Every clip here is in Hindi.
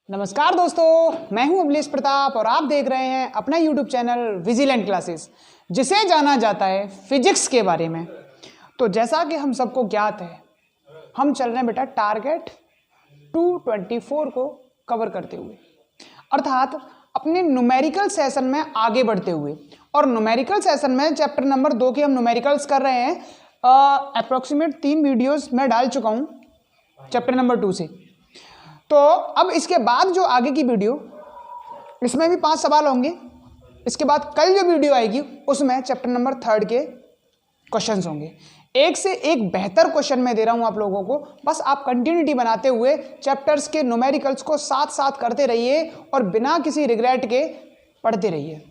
नमस्कार दोस्तों, मैं हूं अमलेश प्रताप और आप देख रहे हैं अपना YouTube चैनल विजिलेंट क्लासेस, जिसे जाना जाता है फिजिक्स के बारे में। तो जैसा कि हम सबको ज्ञात है, हम चल रहे हैं बेटा टारगेट 224 को कवर करते हुए, अर्थात अपने न्यूमेरिकल सेशन में आगे बढ़ते हुए। और न्यूमेरिकल सेशन में चैप्टर नंबर 2 के हम न्यूमेरिकल्स कर रहे हैं। अप्रोक्सीमेट 3 वीडियोस मैं डाल चुका हूं चैप्टर नंबर 2 से। तो अब इसके बाद जो आगे की वीडियो, इसमें भी 5 सवाल होंगे। इसके बाद कल जो वीडियो आएगी उसमें चैप्टर नंबर 3 के क्वेश्चंस होंगे। एक से एक बेहतर क्वेश्चन मैं दे रहा हूं आप लोगों को। बस आप कंटिन्यूटी बनाते हुए चैप्टर्स के न्यूमेरिकल्स को साथ साथ करते रहिए और बिना किसी रिग्रेट के पढ़ते रहिए।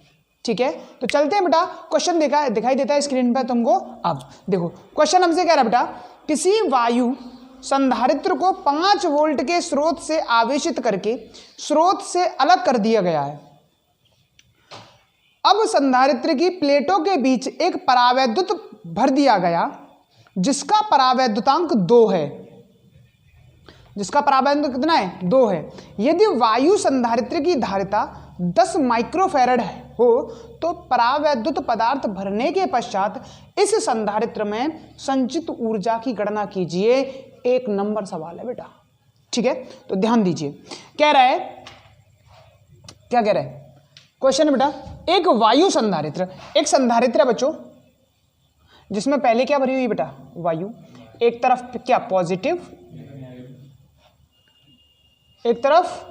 ठीक है, तो चलते हैं बेटा। क्वेश्चन दिखाई देता है स्क्रीन पर तुमको। अब देखो क्वेश्चन हमसे कह रहा है बेटा, किसी वायु संधारित्र को 5 वोल्ट के स्रोत से आवेशित करके स्रोत से अलग कर दिया गया है। अब संधारित्र की प्लेटों के बीच एक परावैद्युत भर दिया गया जिसका परावैद्युतांक 2 है। जिसका परावैद्युत कितना है? 2 है। यदि वायु संधारित्र की धारिता 10 माइक्रोफैरड हो तो परावैद्युत पदार्थ भरने के पश्चात इस संधारित्र में संचित ऊर्जा की गणना कीजिए। 1 नंबर सवाल है बेटा। ठीक है, तो ध्यान दीजिए। कह रहा है, क्या कह रहा है क्वेश्चन है बेटा, एक वायु संधारित्र, एक संधारित्र है बच्चों जिसमें पहले क्या भरी हुई बेटा? वायु। एक तरफ क्या? पॉजिटिव, एक तरफ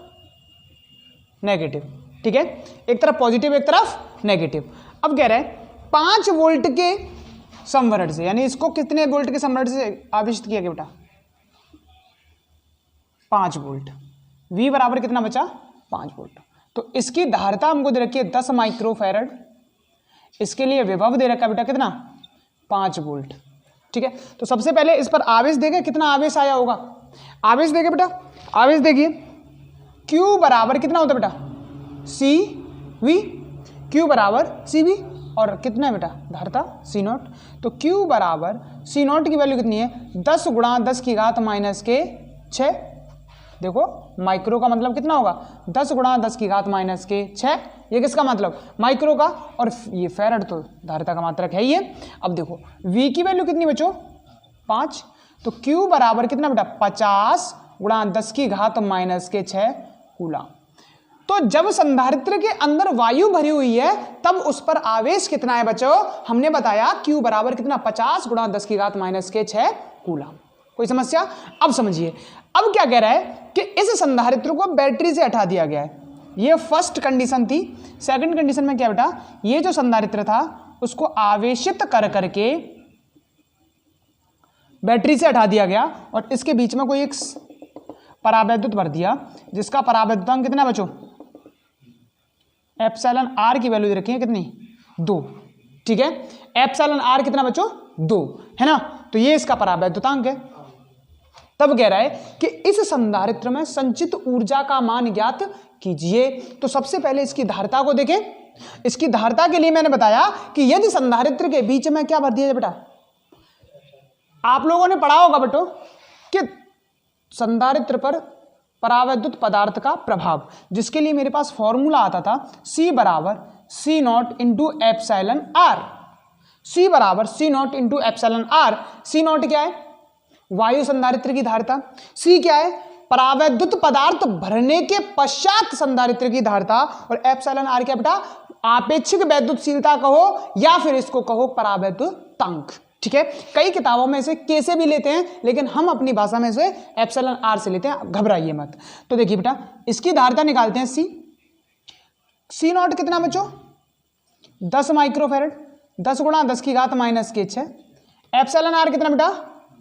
नेगेटिव। ठीक है, एक तरफ पॉजिटिव एक तरफ नेगेटिव। अब कह रहा है 5 वोल्ट के संवरण से, यानी इसको कितने वोल्ट के संवरण से आवेशित किया गया बेटा? 5 वोल्ट। V बराबर कितना बचा? 5 वोल्ट। तो इसकी धारिता हमको दे रखी है 10 माइक्रोफैरड। इसके लिए विभव दे रखा है बेटा कितना? 5 वोल्ट। ठीक है, तो सबसे पहले इस पर आवेश देंगे, कितना आवेश आया होगा? आवेश देंगे बेटा, आवेश देखिए। Q बराबर कितना होता है बेटा? CV। Q बराबर CV और कितना है बेटा? धारिता C0। तो Q बराबर C0 की वैल्यू कितनी है? 10 गुणा 10 की घात माइनस के 6। देखो माइक्रो का मतलब कितना होगा? 10 गुणा 10 की घात माइनस के 6। ये किसका मतलब? माइक्रो का। और ये फैरड तो धारिता का मात्रक है ये। अब देखो V की वैल्यू कितनी बच्चों? 5। तो Q बराबर कितना बेटा? 50 गुणा 10 की घात माइनस के 6 कूलम। तो जब संधारित्र के अंदर वायु भरी हुई है तब उस पर आवेश कितना है बच्चों? हमने बताया Q बराबर कितना? 50 गुणा 10 की घात माइनस के 6 कूलम। कोई समस्या? अब समझिए। अब क्या कह रहा है कि इस संधारित्र को बैटरी से हटा दिया गया है। ये फर्स्ट कंडीशन थी। सेकंड कंडीशन में क्या बेटा? ये जो संधारित्र था उसको आवेशित कर करके बैटरी से हटा दिया गया और इसके बीच में कोई एक परावैद्युत भर दिया जिसका परावैद्युतांक कितना बच्चों? एप्सिलॉन आर की वैल्यू दे रखी है कितनी? 2। ठीक है, एप्सिलॉन आर कितना बच्चों? 2 है ना। तो ये इसका परावैद्युतांक है। तब कह रहा है कि इस संधारित्र में संचित ऊर्जा का मान ज्ञात कीजिए। तो सबसे पहले इसकी धारिता को देखें। इसकी धारिता के लिए मैंने बताया कि यदि संधारित्र के बीच में क्या भर दिया जाए बेटा? आप लोगों ने पढ़ा होगा बेटो कि संधारित्र पर परावैद्युत पदार्थ का प्रभाव, जिसके लिए मेरे पास फॉर्मूला आता था C बराबर C0 into epsilon R. C बराबर C0 into epsilon R. C0 क्या है? वायु संधारित्र की धारिता। C क्या है? परावैद्युत पदार्थ भरने के पश्चात संधारित्र की धारिता। और एप्सिलॉन आर क्या बेटा? आपेक्षिक वैद्युतशीलता कहो या फिर इसको कहो परावैद्युतांक। ठीक है, कई किताबों में इसे K से भी लेते हैं लेकिन हम अपनी भाषा में इसे एप्सिलॉन आर से लेते हैं, घबराइए मत। तो देखिए बेटा, इसकी धारिता निकालते हैं। C0 कितना बच्चों? 10 माइक्रोफैरड। 10 गुणा 10 की घात माइनस के 6। एप्सिलॉन आर कितना बेटा?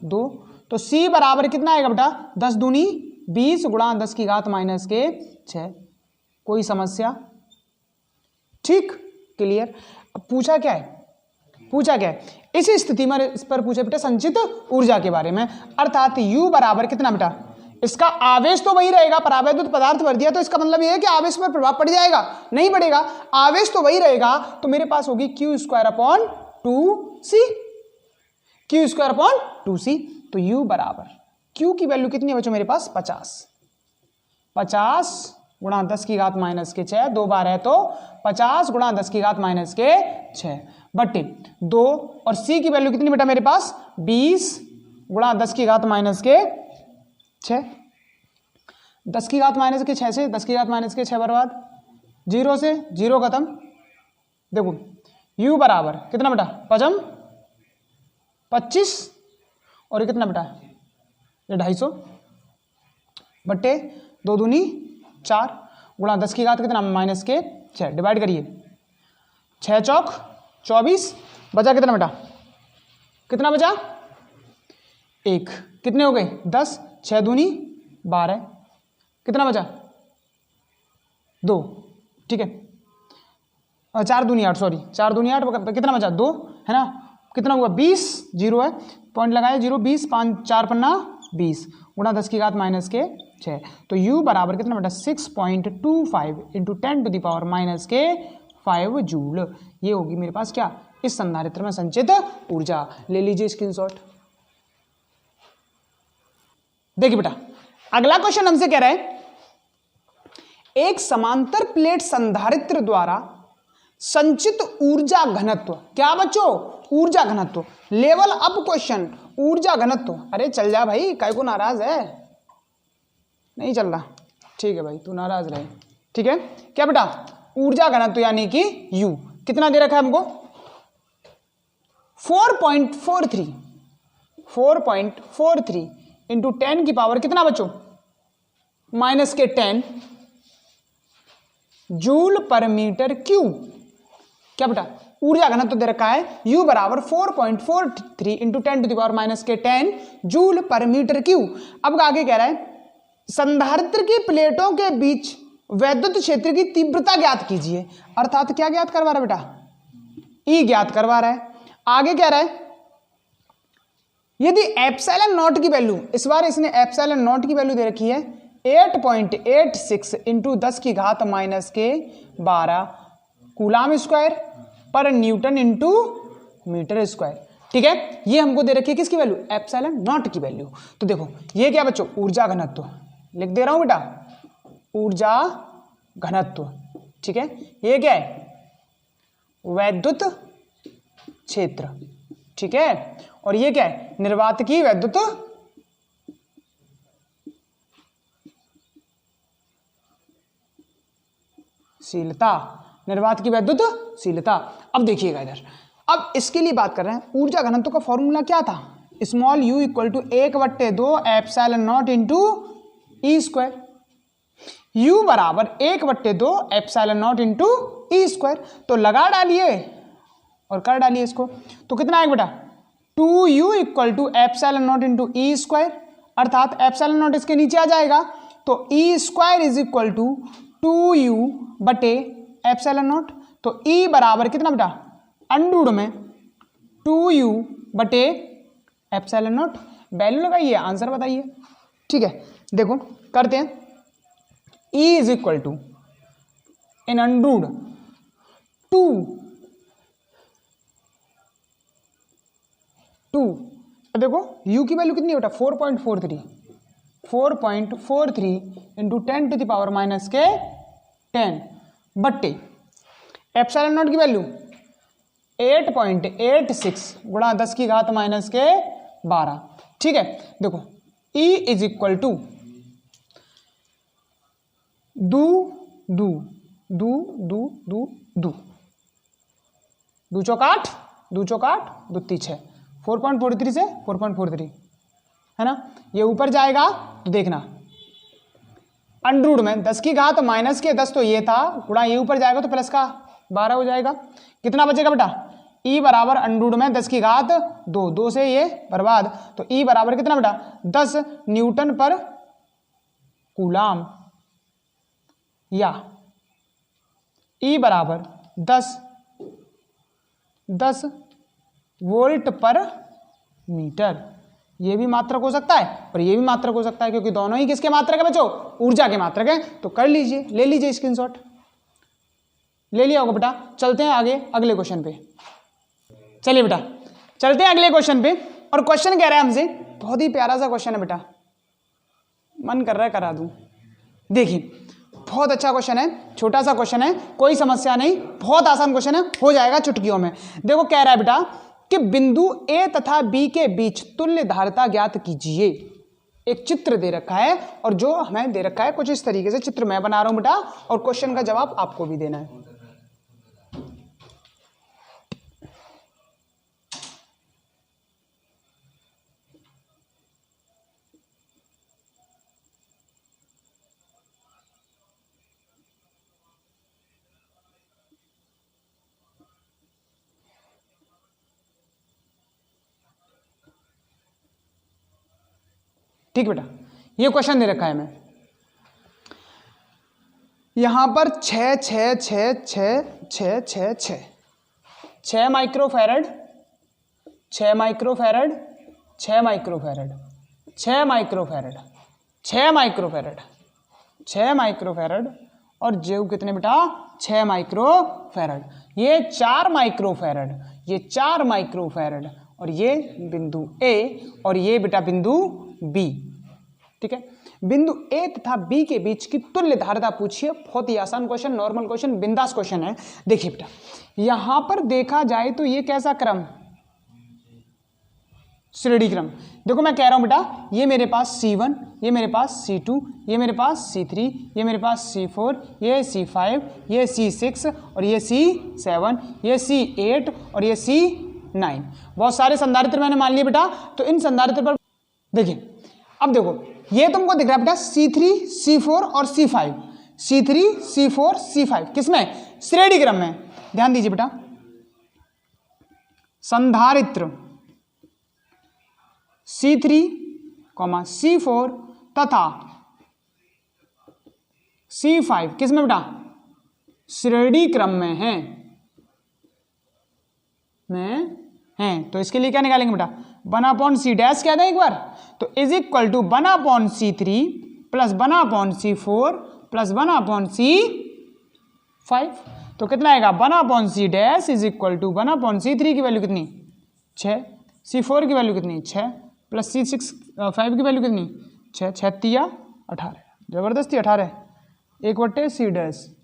2। तो C बराबर कितना आएगा बेटा? 10 दूनी 20 गुणा 10 की घात माइनस के 6। कोई समस्या? ठीक, क्लियर। अब पूछा क्या है? पूछा क्या है इस स्थिति में? इस पर पूछा बेटा संचित ऊर्जा के बारे में। अर्थात U बराबर कितना बेटा? इसका आवेश तो वही रहेगा, परावैद्युत पदार्थ भर दिया तो इसका मतलब यह है कि आवेश पर प्रभाव पड़ जाएगा? नहीं पड़ेगा, आवेश तो वही रहेगा। तो मेरे पास होगी Q²/2C। Q²/2C। तो U बराबर Q की वैल्यू कितनी है बच्चों मेरे पास? 50। 50 गुणा 10 की घात माइनस के 6, 2 बार है तो 50 गुणा 10 की घात माइनस के 6 बटे 2। और सी की वैल्यू कितनी बेटा मेरे पास 20 गुणा 10 की घात माइनस के 6। 10 की घात माइनस के 6 से 10 की घात माइनस के 6 बर्बाद, 0 से 0 खत्म। देखो u बराबर कितना बेटा 25 और ये कितना बेटा ये 250 बट्टे 2 दूनी 4 गुणा 10 की घात कितना माइनस के 6, डिवाइड करिए 6 चौक 24, बचा कितना बेटा, कितना बचा 1, कितने हो गए 10, 6 दूनी 12, कितना बचा 2, ठीक है, 4 दूनी 8, सॉरी 4 दूनी 8, कितना बचा 2 है ना, कितना हुआ 20, 0 है पॉइंट लगाए 0, 20, 5 4 पन्ना 20 गुणा 10 की घात माइनस के 6। तो u बराबर कितना बेटा 6.25 into 10 to the power minus के 5 जूल। ये होगी मेरे पास क्या, इस संधारित्र में संचित ऊर्जा। ले लीजिए स्क्रीनशॉट। देखिए बेटा अगला क्वेश्चन हमसे कह रहा है एक समांतर प्लेट संधारित्र द्वारा संचित ऊर्जा घनत्व, क्या बच्चों ऊर्जा घनत्व, लेवल अप क्वेश्चन, ऊर्जा घनत्व। अरे चल जा भाई, काय को नाराज है, नहीं चल रहा, ठीक है भाई तू नाराज रहे, ठीक है। क्या बेटा ऊर्जा घनत्व यानी कि U कितना दे रखा है हमको 4.43 इंटू 10 की पावर कितना बच्चों माइनस के 10 जूल पर मीटर क्यूब। क्या बेटा ऊर्जा घनत्व दे रखा है U बराबर 4.43 into 10 to the power minus के 10 जूल पर मीटर क्यूब। अब आगे कह रहा है संधारित्र की प्लेटों के बीच वैद्युत क्षेत्र की तीव्रता ज्ञात कीजिए, अर्थात क्या ज्ञात करवा रहा है बेटा E ज्ञात करवा रहा है। आगे कह रहा है यदि एप्सिलॉन नॉट की वैल्यू, इस बार इसने एप्सिलॉन नॉट की वैल्यू दे रखी है 8.86 इंटू 10 की घात माइनस के 12 कूलाम स्क्वायर पर न्यूटन इंटू मीटर स्क्वायर, ठीक है। ये हमको दे रखी है किसकी वैल्यू एप्सिलॉन नॉट की वैल्यू। तो देखो ये क्या बच्चों ऊर्जा घनत्व लिख दे रहा हूं बेटा, ऊर्जा घनत्व, ठीक है। ये क्या है वैद्युत क्षेत्र, ठीक है। और ये क्या है निर्वात की वैद्युत शीलता, निर्वात की वैद्युत शीलता। अब देखिएगा इधर, अब इसके लिए बात कर रहे हैं ऊर्जा घनत्व का फॉर्मूला क्या था, small u equal to 1/2 epsilon not into E square. u बराबर 1/2 epsilon not into E square. तो लगा डालिए और कर डालिए इसको, तो कितना आएगा बेटा 2u equal to epsilon not into E square, अर्थात एप्सिलॉन नॉट इसके नीचे आ जाएगा तो E square is equal to 2u बटे एप्सिलॉन नॉट। तो E बराबर कितना बेटा अंडूड में 2u बटे एप्सिलॉन नॉट, वैल्यू लगाइए आंसर बताइए, ठीक है। देखो करते हैं E is equal to in under root 2 देखो u की वैल्यू कितनी है बेटा 4.43 into 10 to the power minus के 10 बट्टे एप्सिलॉन नॉट की वैल्यू 8.86 गुणा 10 की घात माइनस के 12, ठीक है। देखो E इज इक्वल टू दू चौक 8 2 3 6 4.43 से 4.43 है ना, ये ऊपर जाएगा तो देखना अंडरूट में 10 की घात माइनस के 10 तो ये था, गुणा ये ऊपर जाएगा तो प्लस का 12 हो जाएगा। कितना बचेगा बेटा E बराबर अंडरूट में 10 की घात 2 से ये बर्बाद, तो E बराबर कितना बेटा 10 न्यूटन पर कूलाम, या E बराबर 10 वोल्ट पर मीटर। ये भी मात्रक हो सकता है और ये भी मात्रक हो सकता है, क्योंकि दोनों ही किसके मात्रक है बच्चों ऊर्जा के मात्रक है। तो कर लीजिए, ले लीजिए स्क्रीनशॉट, ले लिया होगा बेटा। चलते हैं आगे अगले क्वेश्चन पे, चलिए बेटा चलते हैं अगले क्वेश्चन पे। और क्वेश्चन कह रहा है हमसे, बहुत ही प्यारा सा क्वेश्चन है बेटा, मन कर रहा है करा दूं, देखिए बहुत अच्छा क्वेश्चन है, छोटा सा क्वेश्चन है, कोई समस्या नहीं, बहुत आसान क्वेश्चन है, हो जाएगा चुटकियों में। देखो कह रहा है बेटा कि बिंदु ए तथा बी के बीच तुल्य धारिता ज्ञात कीजिए। एक चित्र दे रखा है और जो हमें दे रखा है कुछ इस तरीके से चित्र मैं बना रहा हूं बेटा, और क्वेश्चन का जवाब आपको भी देना है। ठीक बेटा, ये क्वेश्चन दे रखा है मैं यहां पर 6 microfarad 6 microfarad 6 microfarad 6 microfarad 6 microfarad 6 microfarad और जो कितने बेटा 6 माइक्रोफैरड, ये 4 माइक्रोफैरड, ये 4 माइक्रोफैरड, और ये बिंदु ए और ये बेटा बिंदु बी। ठीक है, बिंदु ए तथा बी के बीच की तुल्य धारिता पूछिए। बहुत ही आसान क्वेश्चन, नॉर्मल क्वेश्चन, बिंदास क्वेश्चन है। देखिए बेटा यहां पर देखा जाए तो ये कैसा क्रम, श्रेणी क्रम। देखो मैं कह रहा हूं बेटा ये मेरे पास C1, ये मेरे पास C2, ये मेरे पास C3, ये मेरे पास C4, ये C5, ये C6 और ये C7, ये C8 और ये C9। बहुत सारे संधारित्र मैंने मान लिए बेटा। तो इन संधारित्र पर देखिए, अब देखो ये तुमको दिख रहा है बेटा C3, C4 और C5, C3, C4, C5 किसमें, श्रेणी क्रम में। ध्यान दीजिए बेटा, संधारित्र C3, C4 तथा C5 किसमें बेटा, श्रेणी क्रम में हैं। तो इसके लिए क्या निकालेंगे बेटा, 1/C डैश कह दें एक बार, तो is equal to 1/C3 plus 1/C4 plus 1/C5। तो कितना आएगा, 1/C dash is equal to 1/C3 की वैल्यू कितनी 6, C4 की वैल्यू कितनी 6 प्लस C5 की वैल्यू कितनी 6, 6 तिया 18, जबरदस्ती 18, 1/C डैश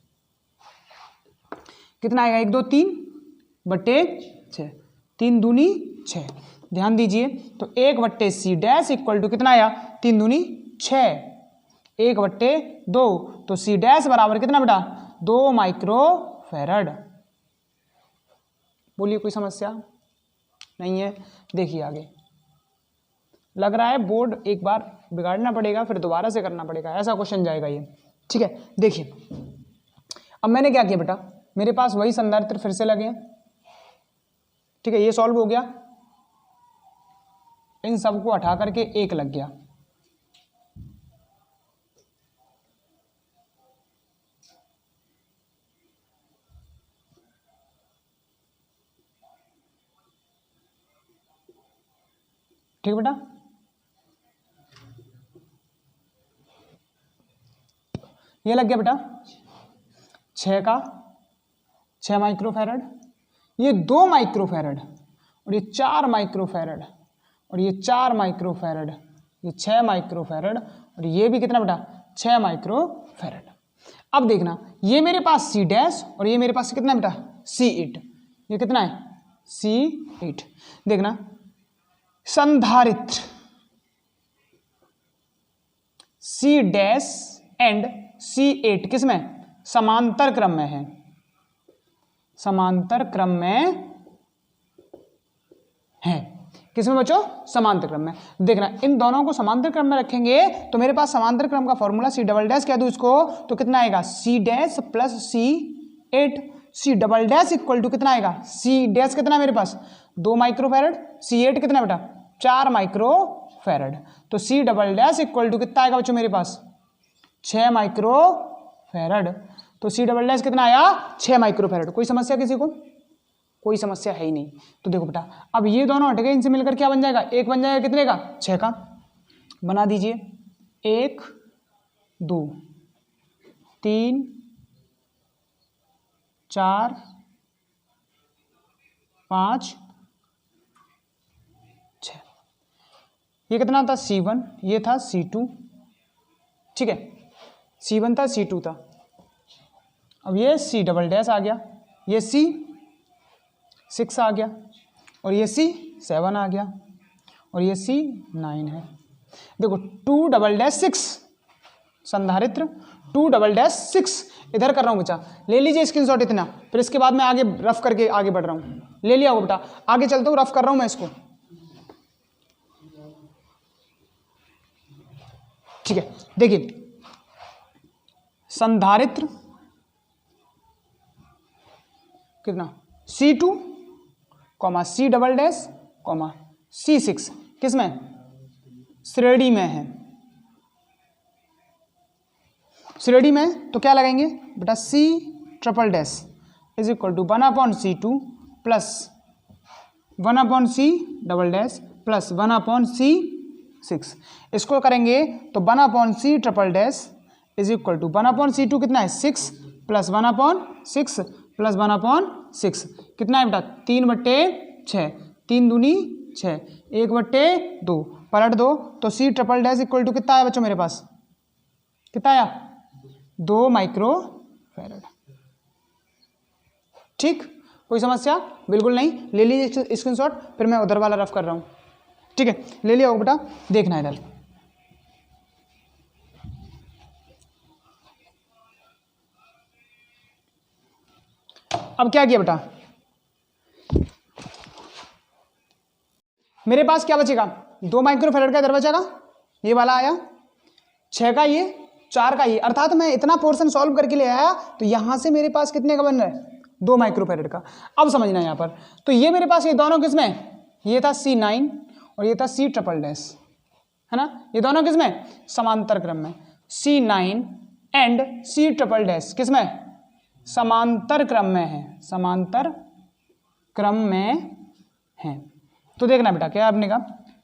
कितना आएगा 1 2 3/6, 3 दूनी 6। ध्यान दीजिए, तो 1/C डैश इक्वल टू कितना आया 3 दूनी 6, 1/2, तो C डैश बराबर कितना बेटा 2 माइक्रोफैरड। बोलिए कोई समस्या नहीं है। देखिए आगे, लग रहा है बोर्ड एक बार बिगाड़ना पड़ेगा फिर दोबारा से करना पड़ेगा, ऐसा क्वेश्चन जाएगा ये। ठीक है, देखिए अब मैंने क्या किया बेटा, मेरे पास वही संधारित्र फिर से लगे। ठीक है, ये सॉल्व हो गया, इन सबको हटा करके एक लग गया। ठीक बेटा, ये लग गया बेटा 6 माइक्रोफैरड, ये 2 माइक्रोफैरड और ये 4 माइक्रोफैरड और ये 4 माइक्रोफैरड, ये 6 माइक्रोफैरड और ये भी कितना बेटा 6 माइक्रोफैरड। अब देखना ये मेरे पास C डैश और ये मेरे पास कितना है बेटा C8, ये कितना है C8। देखना संधारित्र C डैश एंड C8 किसमें समांतर क्रम में है, समांतर क्रम में है। किसमें बच्चों समांतर क्रम में। देखना इन दोनों को समांतर क्रम में रखेंगे तो मेरे पास समांतर क्रम का फॉर्मूला C डबल डैश कह दूं इसको तो कितना आएगा C dash plus C8, C double dash equal to कितना आएगा C डैश कितना मेरे पास 2 माइक्रोफैरड, C8 कितना बेटा 4 माइक्रोफैरड, तो C double dash equal to कितना आएगा बच्चों मेरे पास 6 माइक्रोफैरड, तो C डबल डैश कितना आया 6 माइक्रोफैरड। कोई समस्या किसी को, कोई समस्या है ही नहीं। तो देखो बेटा अब ये दोनों हट गए, इनसे मिलकर क्या बन जाएगा, एक बन जाएगा कितने का 6 का, बना दीजिए 1 2 3 4 5 6, ये कितना था C1, ये था C2, ठीक है C1 था, C2 था, अब ये C" आ गया, ये C6 आ गया, और ये C7 आ गया, और ये C9 है। देखो 2" 6 संधारित्र 2" 6 इधर कर रहा हूँ बच्चा, ले लीजिए स्क्रीनशॉट इतना, फिर इसके बाद मैं आगे रफ करके आगे बढ़ रहा हूँ। ले लिया होगा बेटा, आगे चलता हूँ, रफ कर रहा हूँ मैं इसको। ठीक है, देखिए संधारित्र कितना C2, C" C6 किस में, श्रेणी में है। श्रेणी में तो क्या लगाएंगे बेटा, C" is equal to 1/C2 plus 1/C" plus 1/C6। इसको करेंगे तो 1/C" is equal to 1/C2 कितना है 6 प्लस 1/6 प्लस 1/6 कितना है बेटा 3/6, 3 दूनी 6, 1/2 पलट दो तो C" इक्वल टू कितना आया बच्चों मेरे पास, कितना आया 2 माइक्रोफैरड। ठीक, कोई समस्या बिल्कुल नहीं, ले लीजिए स्क्रीनशॉट, फिर मैं उधर वाला रफ कर रहा हूं। ठीक है, ले लिया होगा बेटा, देखना इधर। अब क्या किया बेटा, मेरे पास क्या बचेगा 2 माइक्रोफैरड का इधर बचेगा, ये वाला आया 6 का, ये 4 का, ये अर्थात मैं इतना पोर्शन सॉल्व करके ले आया तो यहां से मेरे पास कितने का बन रहा है 2 माइक्रोफैरड का। अब समझना यहां पर, तो ये मेरे पास ये दोनों किसमें, ये था C9 और ये था C" है ना, ये दोनों किसमें समांतर क्रम में, C9 एंड C" किसमें समांतर क्रम में है, समांतर क्रम में है। तो देखना बेटा क्या आपने कहा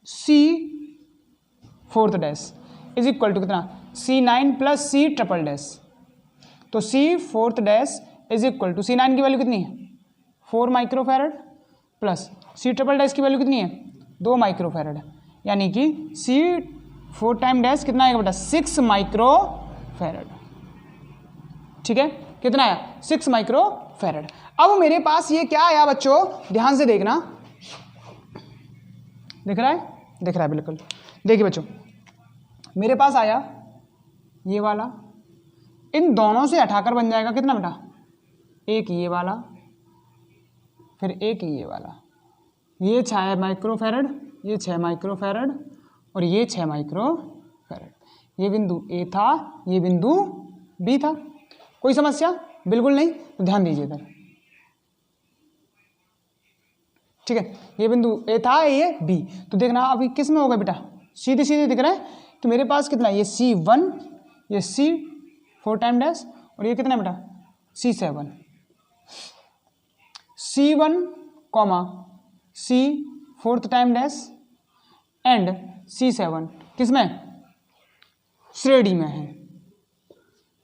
C4 इज इक्वल टू कितना C9 प्लस C" तो C4 is equal to C9 की वैल्यू कितनी है 4 माइक्रोफैरड प्लस C" की वैल्यू कितनी है 2 माइक्रोफैरड, यानी कि C4 टाइम डैश कितना आएगा बेटा 6 माइक्रोफैरड। ठीक है, कितना आया 6 माइक्रोफैरड। अब मेरे पास ये क्या आया बच्चों, ध्यान से देखना, दिख रहा है, दिख रहा है बिल्कुल। देखिए बच्चों मेरे पास आया ये वाला, इन दोनों से हटाकर बन जाएगा कितना बेटा, एक ये वाला फिर एक ये वाला, ये 6 माइक्रोफैरड, ये 6 माइक्रोफैरड और ये 6 माइक्रोफैरड। ये बिंदु ए था, ये बिंदु बी था, कोई समस्या बिल्कुल नहीं, तो ध्यान दीजिए इधर। ठीक है, ये बिंदु ए था, ये बी, तो देखना अभी किस में होगा बेटा, सीधे सीधे दिख रहा है। तो मेरे पास कितना, ये C1, ये C4 टाइम डैश और ये कितना बेटा C7, C1 C4 time dash and C7 किसमें श्रेणी में है,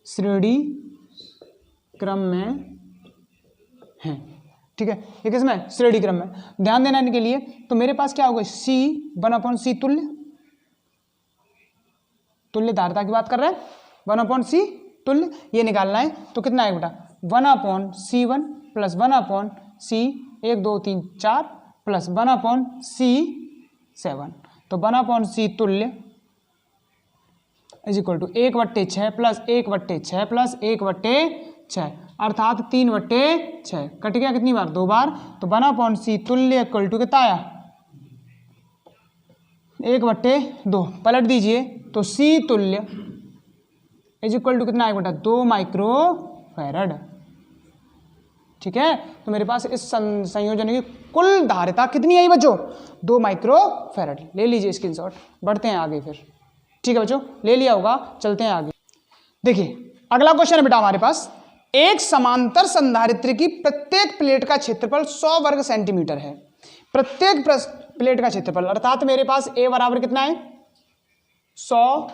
श्रेणी क्रम में है। ठीक है, ये किसमें श्रेणी क्रम में, ध्यान देना इनके लिए। तो मेरे पास क्या होगा C1/C तुल्य, तुल्य धारिता की बात कर रहे हैं, 1/C तुल्य, ये निकालना है। तो कितना है बेटा 1/C1 plus 1/C 1 2 3 4 plus 1/C7, तो 1/C तुल्य is equal to 1/6 plus 1/6 plus 1/6 अर्थात 3/6 कट गया कितनी बार 2 बार, तो 1/C तुल्य इक्वल टू कितना आया 1/2, पलट दीजिए तो C तुल्य इज इक्वल टू कितना आएगा बेटा 2 माइक्रोफैरड। ठीक है, तो मेरे पास इस संयोजन की कुल धारिता कितनी आई बच्चों 2 माइक्रोफैरड। ले लीजिए स्क्रीनशॉट, बढ़ते हैं आगे फिर। ठीक है बच्चों, ले लिया होगा, चलते हैं आगे। देखिए अगला क्वेश्चन है बेटा हमारे पास, एक समांतर संधारित्र की प्रत्येक प्लेट का क्षेत्रफल 100 वर्ग सेंटीमीटर है। प्रत्येक प्लेट का क्षेत्रफल अर्थात मेरे पास A बराबर कितना है 100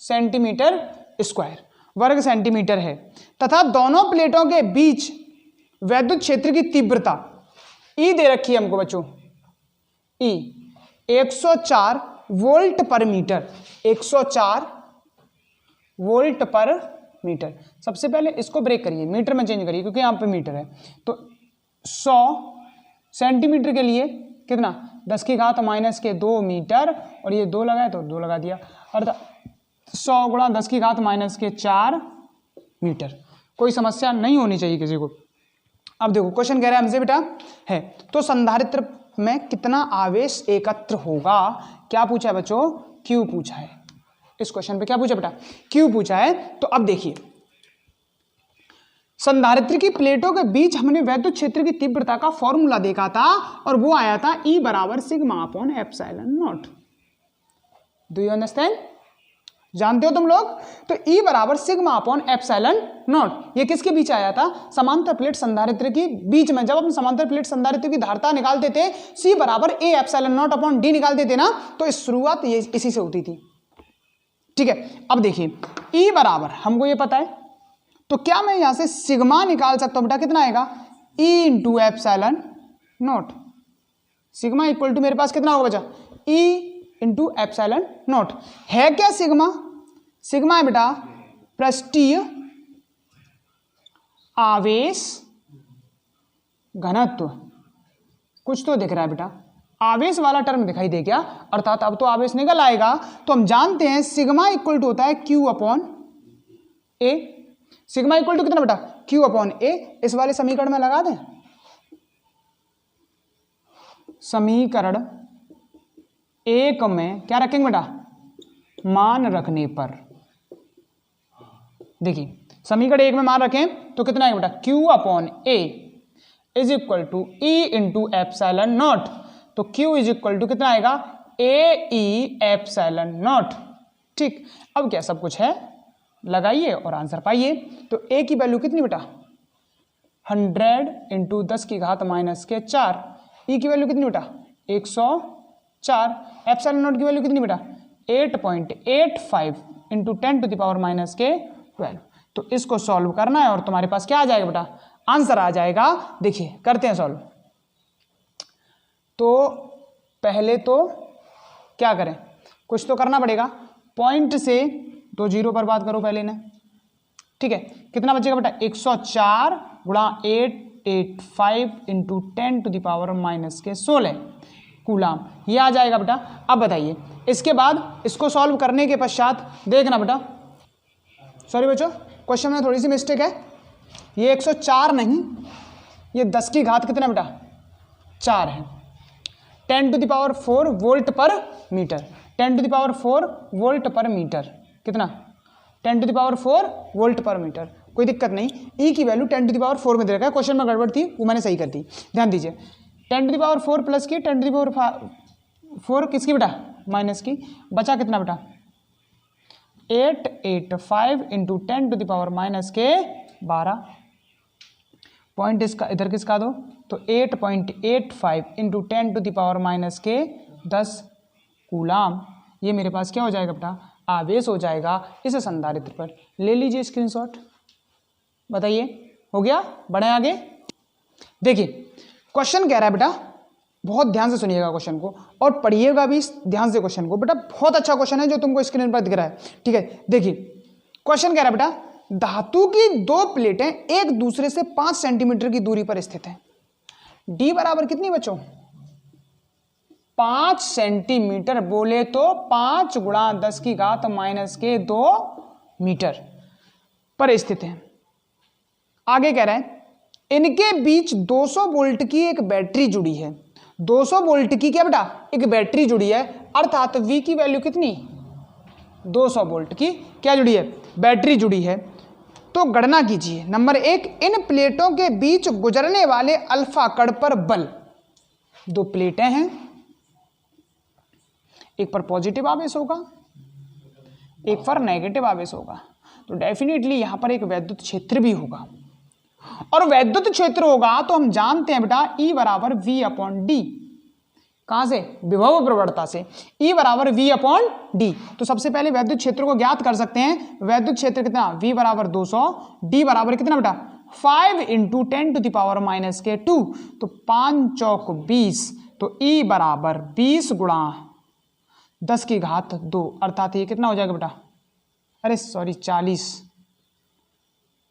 सेंटीमीटर स्क्वायर वर्ग सेंटीमीटर है, तथा दोनों प्लेटों के बीच वैद्युत क्षेत्र की तीव्रता E दे रखी है हमको बच्चों, E 104 volt per metre, 104 volt per metre. सबसे पहले इसको ब्रेक करिए, मीटर में चेंज करिए क्योंकि यहाँ पे मीटर है। तो 100 सेंटीमीटर के लिए कितना 10 की घात माइनस के 2 मीटर, और ये 2 लगाए तो 2 लगा दिया, अर्थात 100 गुणा 10 की घात माइनस के 4 मीटर। कोई समस्या नहीं होनी चाहिए किसी को। अब देखो क्वेश्चन कह रहा है हमसे बेटा है तो संधारित्र में कितना आवेश एकत्र होगा। क्या पूछा है बच्चों? क्यू पूछा है। इस क्वेश्चन पे क्या पूछा बेटा? क्यू पूछा है। तो अब देखिए संधारित्र की प्लेटों के बीच हमने वैद्युत क्षेत्र की तीव्रता का फॉर्मूला देखा था और वो आया था E बराबर sigma upon epsilon not. Do you understand? जानते हो तुम लोग? तो E बराबर सिग्मा अपॉन एप्सिलॉन नॉट ये किसके बीच आया था? समांतर प्लेट संधारित्र के बीच में। जब हम समांतर प्लेट संधारित्र की धारिता निकालते थे C बराबर A epsilon not upon D निकालते थे ना, तो इस शुरुआत ये इसी से होती थी। ठीक है, अब देखिए E बराबर हमको ये पता है, तो क्या मैं यहां से सिग्मा निकाल सकता हूं बेटा? कितना आएगा? E into epsilon naught. Sigma equal to मेरे पास कितना होगा बचा? E into epsilon naught. है क्या सिग्मा? सिग्मा है बेटा पृष्ठीय आवेश घनत्व। कुछ तो दिख रहा है बेटा, आवेश वाला टर्म दिखाई दे गया, अर्थात अब तो आवेश निकल आएगा। तो हम जानते हैं सिग्मा इक्वल टू होता है Q upon A। Sigma equal to कितना बेटा? Q upon A। इस वाले समीकरण में लगा दें, समीकरण 1 में क्या रखेंगे बेटा? मान रखने पर देखिए समीकरण 1 में मान रखें तो कितना है बेटा? Q upon A is equal to E into epsilon naught. तो Q इज इक्वल टू कितना आएगा? AE epsilon naught. ठीक, अब क्या सब कुछ है, लगाइए और आंसर पाइए। तो A की वैल्यू कितनी बेटा? 100 इंटू 10 की घात माइनस के 4। E की वैल्यू कितनी बेटा? 104। एप्सिलॉन नॉट की वैल्यू कितनी बेटा? 8.85 into 10 to the power minus के 12। तो इसको सॉल्व करना है और तुम्हारे पास क्या आ जाएगा बेटा? आंसर आ जाएगा। देखिए करते हैं सॉल्व। तो पहले तो क्या करें, कुछ तो करना पड़ेगा। पॉइंट से तो 0 पर बात करो पहले ने। ठीक है, कितना बचेगा बेटा? 104 गुणा 885 into 10 to the power minus के 16 कूलाम, ये आ जाएगा बेटा। अब बताइए इसके बाद इसको सॉल्व करने के पश्चात देखना बेटा, सॉरी बच्चों क्वेश्चन में थोड़ी सी मिस्टेक है, ये 104 नहीं, ये 10 की घात कितना बेटा? 4 है। 10 to the power 4 volt per metre. 10 to the power 4 volt per metre कितना? 10 to the power 4 volt per metre. कोई दिक्कत नहीं, E की वैल्यू 10 टू द पावर 4 में दे रखा है, क्वेश्चन में गड़बड़ थी वो मैंने सही कर दी। ध्यान दीजिए 10 टू द पावर 4 प्लस की 10 टू द पावर 4 किसकी बेटा? माइनस की। बचा कितना बेटा? 885 into 10 to the power minus के 12। पॉइंट इसका इधर किसका दो तो 8.85 into 10 to the power minus के 10 कूलाम। ये मेरे पास क्या हो जाएगा बेटा? आवेश हो जाएगा इस संधारित्र पर। ले लीजिए स्क्रीनशॉट, बताइए हो गया? बढ़े आगे। देखिए क्वेश्चन कह रहा है बेटा, बहुत ध्यान से सुनिएगा क्वेश्चन को और पढ़िएगा भी ध्यान से क्वेश्चन को। बेटा बहुत अच्छा क्वेश्चन है जो तुमको स्क्रीन पर दिख रहा है। ठीक है, देखिए क्वेश्चन कह रहा है बेटा, धातु की 2 प्लेटें एक दूसरे से 5 सेंटीमीटर की दूरी पर स्थित हैं। डी बराबर कितनी बच्चों? 5 सेंटीमीटर, बोले तो 5 गुणा 10 की घात माइनस के 2 मीटर पर स्थित है। आगे कह रहा है इनके बीच 200 वोल्ट की एक बैटरी जुड़ी है। 200 वोल्ट की क्या बेटा? एक बैटरी जुड़ी है, अर्थात V की वैल्यू कितनी? 200 वोल्ट की क्या जुड़ी है? बैटरी जुड़ी है। तो गणना कीजिए। नंबर 1, इन प्लेटों के बीच गुजरने वाले अल्फा कण पर बल। 2 प्लेटें हैं, एक पर पॉजिटिव आवेश होगा, एक पर नेगेटिव आवेश होगा, तो डेफिनेटली यहां पर एक वैद्युत क्षेत्र भी होगा। और वैद्युत क्षेत्र होगा तो हम जानते हैं बेटा E बराबर V अपॉन डी। कहां से? विभव प्रवणता से। E बराबर V अपॉन डी। तो सबसे पहले वैद्युत क्षेत्र को ज्ञात कर सकते हैं। वैद्युत क्षेत्र कितना? V बराबर 200, D बराबर कितना बेटा? 5 into 10 to the power minus के 2, तो 5 चौक 20, तो E बराबर 20 गुणा 10 की घात 2, अर्थात ये कितना हो जाएगा बेटा? अरे सॉरी 40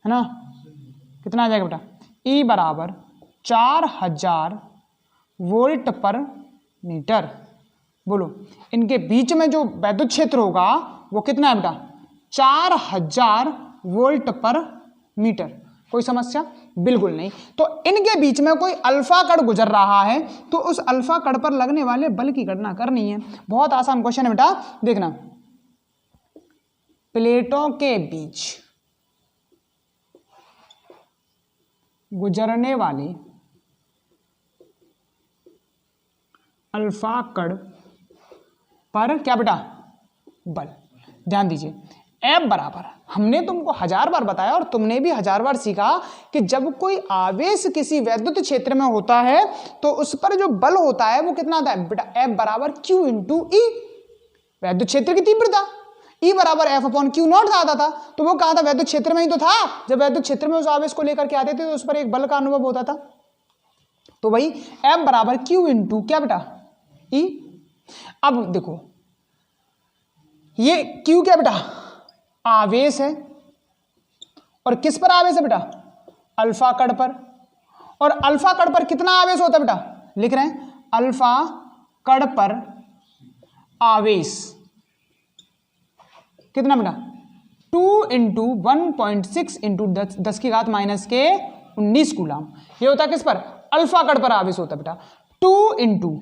है ना, कितना आ जाएगा बेटा, E बराबर 4000 वोल्ट पर मीटर। बोलो इनके बीच में जो वैद्युत क्षेत्र होगा वो कितना है बेटा, 4000 वोल्ट पर मीटर। कोई समस्या? बिल्कुल नहीं। तो इनके बीच में कोई अल्फा कण गुजर रहा है, तो उस अल्फा कण पर लगने वाले बल की गणना करनी है। बहुत आसान क्वेश्चन है बेटा, देखना। प्लेटों के बीच गुजरने वाले अल्फा कण पर क्या बेटा, बल। ध्यान दीजिए, F बराबर, हमने तुमको 1000 बार बताया और तुमने भी 1000 बार सीखा कि जब कोई आवेश किसी वैद्युत क्षेत्र में होता है तो उस पर जो बल होता है वो कितना आता है बेटा, F बराबर Q इंटू E, वैद्युत क्षेत्र की तीव्रता। E बराबर F अपॉन Q नॉट आता था, तो वो कहा था, वैद्युत क्षेत्र में ही तो था। जब वैद्युत क्षेत्र में उस आवेश को लेकर के आते थे तो उस पर एक बल का अनुभव होता था। तो वही F बराबर Q इंटू क्या बेटा, E। अब देखो ये Q क्या बेटा, आवेश है, और किस पर आवेश है बेटा, अल्फा कण पर। और अल्फा कण पर कितना आवेश होता है बेटा, लिख रहे हैं, अल्फा कण पर आवेश कितना बेटा, 2 इंटू 1.6 इंटू 10 की घात माइनस के 19 कूलम। ये होता है किस पर, अल्फा कण पर आवेश होता है बेटा, 2 into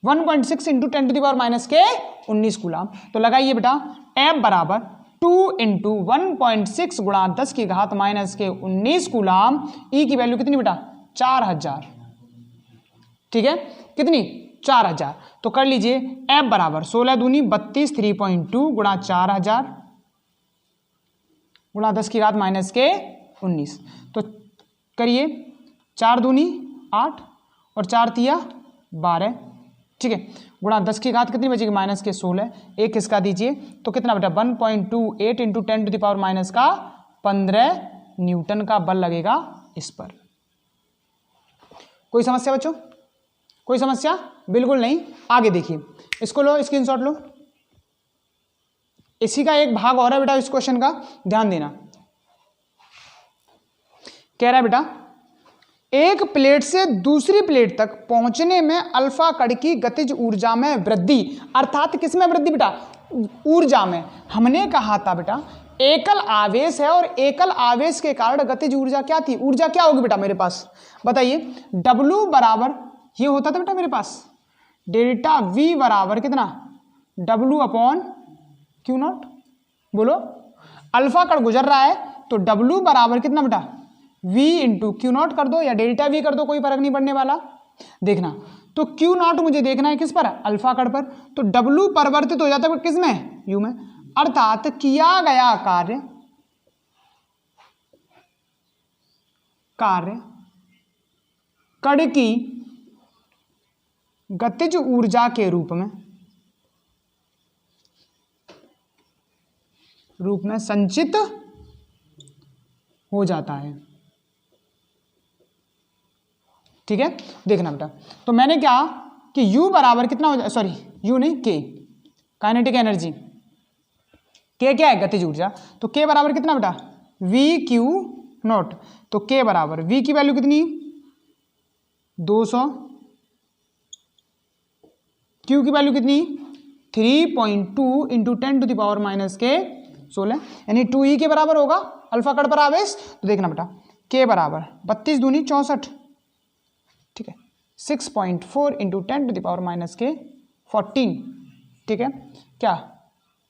1.6 into 10 to the power minus के 19 कूलम। तो लगाइए बेटा, F बराबर 2 इंटू 1.6 गुणा 10 की घात माइनस के 19 कूलम। E की वैल्यू कितनी बेटा, 4000। ठीक है, कितनी, 4000। तो कर लीजिए, F बराबर 16 दूनी 32 3.2 गुणा 4000 गुणा 10 की घात माइनस के 19। तो करिए, 4 दूनी 8 और 4 तिया 12, ठीक है, गुणा 10 की घात कितनी बचेगी, माइनस के 16। एक इसका दीजिए तो कितना बेटा, 1.28 into 10 to the power minus का 15 न्यूटन का बल लगेगा इस पर। कोई समस्या बच्चों, कोई समस्या? बिल्कुल नहीं। आगे देखिए, इसको लो, स्क्रीनशॉट लो। इसी का एक भाग और है बेटा इस क्वेश्चन का, ध्यान देना। कह रहा है बेटा, एक प्लेट से दूसरी प्लेट तक पहुंचने में अल्फा कण की गतिज ऊर्जा में वृद्धि, अर्थात किसमें वृद्धि बेटा, ऊर्जा में। हमने कहा था बेटा एकल आवेश है और एकल आवेश के कारण गतिज ऊर्जा क्या थी, ऊर्जा क्या होगी बेटा मेरे पास, बताइए। W बराबर ये होता था बेटा मेरे पास, डेल्टा V बराबर कितना, W अपॉन Q नॉट। बोलो, अल्फा कण गुजर रहा है तो W बराबर कितना बेटा, V इंटू क्यू नॉट कर दो या डेल्टा V कर दो, कोई फर्क नहीं पड़ने वाला। देखना, तो Q नॉट मुझे देखना है किस पर, अल्फा कण पर, तो W परिवर्तित हो जाता है किस में, U में। अर्थात किया गया कार्य कण की गतिज ऊर्जा के रूप में संचित हो जाता है। ठीक है, देखना बेटा, तो मैंने क्या कि U बराबर कितना हो जाए, सॉरी U नहीं, K काइनेटिक एनर्जी, K क्या है, गतिज ऊर्जा। तो K बराबर कितना बेटा, V Q नॉट। तो K बराबर V की वैल्यू कितनी, 200, Q की वैल्यू कितनी, 3.2 into 10 to the power minus के 16, यानी 2E के बराबर होगा अल्फा कण पर आवेश। तो देखना बेटा, K बराबर 32 दूनी 64, ठीक है, 6.4 into 10 to the power minus के 14, ठीक है, क्या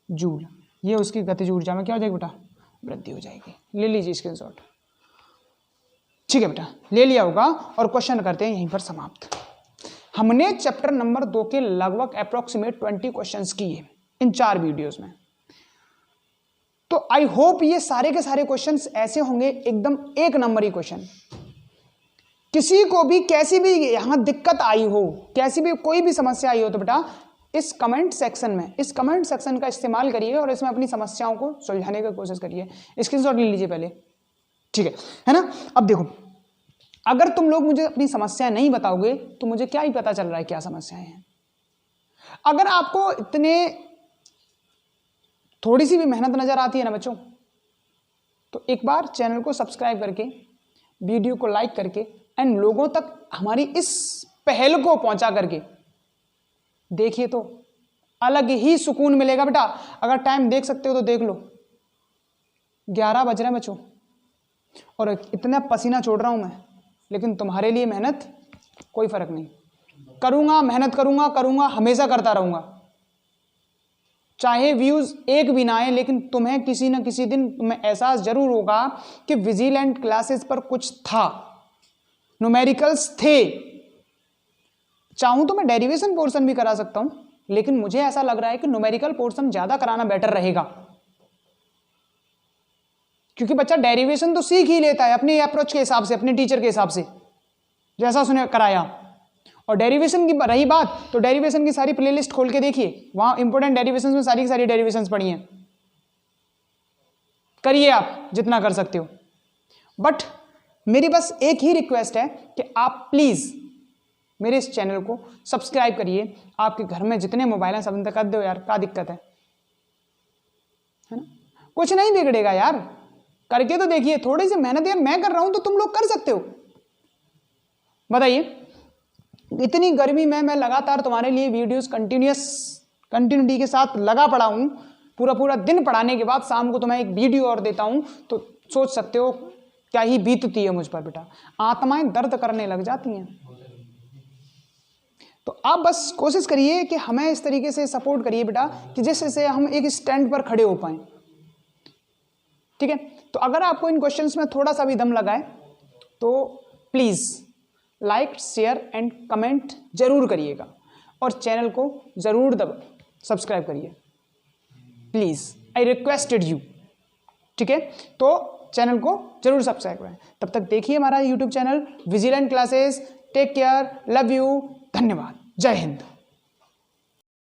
जूल। ये उसकी गतिज ऊर्जा में क्या हो जाएगी बेटा, वृद्धि हो जाएगी। ले लीजिए स्क्रीनशॉट, ठीक है बेटा, ले लिया होगा। और क्वेश्चन करते हैं यहीं पर समाप्त। हमने चैप्टर नंबर 2 के लगभग अप्रोक्सीमेट 20 क्वेश्चंस किए इन 4 वीडियोस में। तो आई होप ये सारे के सारे क्वेश्चंस ऐसे होंगे एकदम एक नंबर ही क्वेश्चन। किसी को भी कैसी भी यहां दिक्कत आई हो, कैसी भी कोई भी समस्या आई हो, तो बेटा इस कमेंट सेक्शन का इस्तेमाल करिए और इसमें अपनी समस्याओं को सुलझाने की कोशिश करिए। स्क्रीनशॉट ले लीजिए पहले, ठीक है ना। अब देखो, अगर तुम लोग मुझे अपनी समस्या नहीं बताओगे तो मुझे क्या ही पता चल रहा है क्या समस्याएं हैं। अगर आपको इतने थोड़ी सी भी मेहनत नजर आती है ना बच्चों, तो एक बार चैनल को सब्सक्राइब करके, वीडियो को लाइक करके एंड लोगों तक हमारी इस पहल को पहुंचा करके देखिए, तो अलग ही सुकून मिलेगा बेटा। अगर टाइम देख सकते हो तो देख लो, 11 बज रहे हैं बच्चों, और इतना पसीना छोड़ रहा हूं मैं, लेकिन तुम्हारे लिए मेहनत कोई फर्क नहीं। करूंगा, मेहनत करूंगा, हमेशा करता रहूंगा, चाहे व्यूज एक भी ना आए, लेकिन तुम्हें किसी न किसी दिन तुम्हें एहसास जरूर होगा कि विजिलेंट क्लासेस पर कुछ था, न्यूमेरिकल्स थे। चाहूं तो मैं डेरिवेशन पोर्शन भी करा सकता हूं, लेकिन मुझे ऐसा लग रहा है कि न्यूमेरिकल पोर्शन ज्यादा कराना बेटर रहेगा, क्योंकि बच्चा डेरिवेशन तो सीख ही लेता है अपनी अप्रोच के हिसाब से, अपने टीचर के हिसाब से, जैसा उसने कराया। और डेरिवेशन की रही बात, तो डेरिवेशन की सारी प्लेलिस्ट खोल के देखिए, वहां इंपॉर्टेंट डेरिवेशंस में सारी की सारी डेरिवेशंस पढ़ी हैं। करिए आप जितना कर सकते हो, बट मेरी बस एक ही रिक्वेस्ट है कि आप प्लीज मेरे इस चैनल को सब्सक्राइब करिए। आपके घर में जितने मोबाइल हैं सब तक कर दो यार, क्या दिक्कत है ना? कुछ नहीं बिगड़ेगा यार, करके तो देखिए, थोड़ी सी मेहनत यार मैं कर रहा हूं तो तुम लोग कर सकते हो। बताइए, इतनी गर्मी में मैं लगातार तुम्हारे लिए वीडियोस कंटिन्यूटी के साथ लगा पड़ा हूं, पूरा दिन पढ़ाने के बाद शाम को तुम्हें एक वीडियो और देता हूं, तो सोच सकते हो क्या ही बीतती है मुझ पर बेटा। आत्माएं दर्द करने लग जाती हैं। तो आप बस कोशिश करिए कि हमें इस तरीके से सपोर्ट करिए बेटा, कि जिससे हम एक स्टैंड पर खड़े हो पाए। ठीक है, तो अगर आपको इन क्वेश्चंस में थोड़ा सा भी दम लगा है तो please like, share and comment जरूर करिएगा, और चैनल को जरूर सब्सक्राइब करिए प्लीज, आई रिक्वेस्टेड यू। ठीक है, तो चैनल को जरूर सब्सक्राइब करें। तब तक देखिए हमारा YouTube channel Vigilant Classes. Take care, love you, धन्यवाद, जय हिंद।